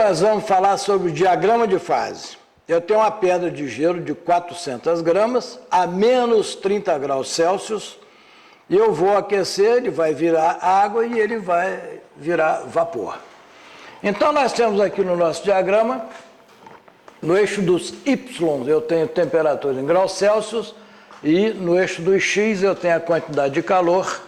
nós vamos falar sobre o diagrama de fase. Eu tenho uma pedra de gelo de 400 gramas a menos 30 graus Celsius e eu vou aquecer, ele vai virar água e ele vai virar vapor. Então nós temos aqui no nosso diagrama, no eixo dos Y eu tenho temperatura em graus Celsius e no eixo dos X eu tenho a quantidade de calor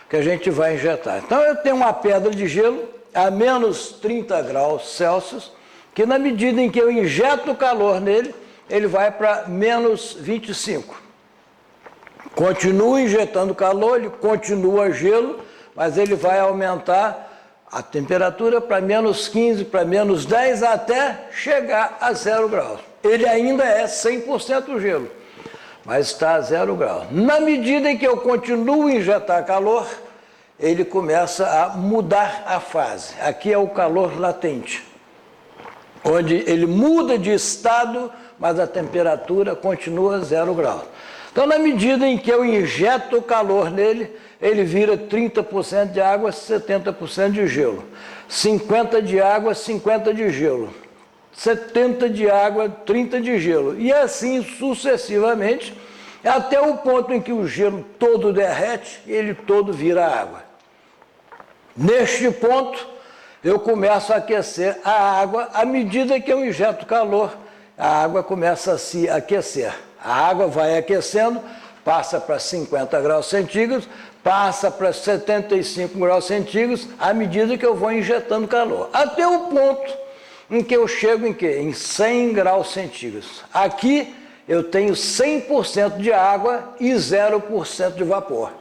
que a gente vai injetar. Então eu tenho uma pedra de gelo a menos 30 graus Celsius, que na medida em que eu injeto o calor nele, ele vai para menos 25. Continuo injetando calor, ele continua gelo, mas ele vai aumentar a temperatura para menos 15, para menos 10, até chegar a 0 graus. Ele ainda é 100% gelo, mas está a 0 graus. Na medida em que eu continuo a injetar calor, ele começa a mudar a fase. Aqui é o calor latente, onde ele muda de estado, mas a temperatura continua 0 graus. Então, na medida em que eu injeto o calor nele, ele vira 30% de água, 70% de gelo. 50% de água, 50% de gelo. 70% de água, 30% de gelo. E assim sucessivamente, até o ponto em que o gelo todo derrete e ele todo vira água. Neste ponto, eu começo a aquecer a água. À medida que eu injeto calor, a água começa a se aquecer. A água vai aquecendo, passa para 50 graus centígrados, passa para 75 graus centígrados, à medida que eu vou injetando calor. Até o ponto em que eu chego em quê? Em 100 graus centígrados. Aqui eu tenho 100% de água e 0% de vapor.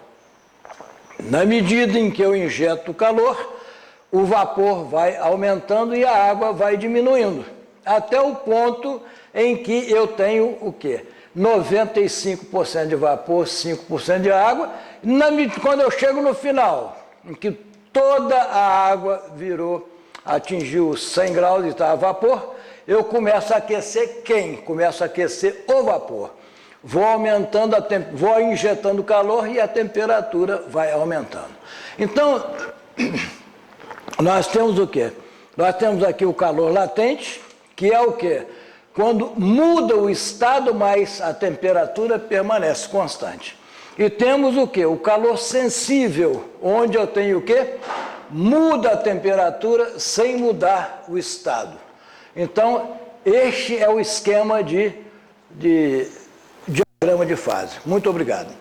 Na medida em que eu injeto calor, o vapor vai aumentando e a água vai diminuindo, até o ponto em que eu tenho o quê? 95% de vapor, 5% de água. Quando eu chego no final, em que toda a água atingiu 100 graus e está a vapor, eu começo a aquecer quem? Começo a aquecer o vapor. Vou aumentando, vou injetando calor e a temperatura vai aumentando. Então, nós temos o quê? Nós temos aqui o calor latente, que é o quê? Quando muda o estado, mas a temperatura permanece constante. E temos o quê? O calor sensível, onde eu tenho o quê? Muda a temperatura sem mudar o estado. Então, este é o esquema de diagrama de fase. Muito obrigado.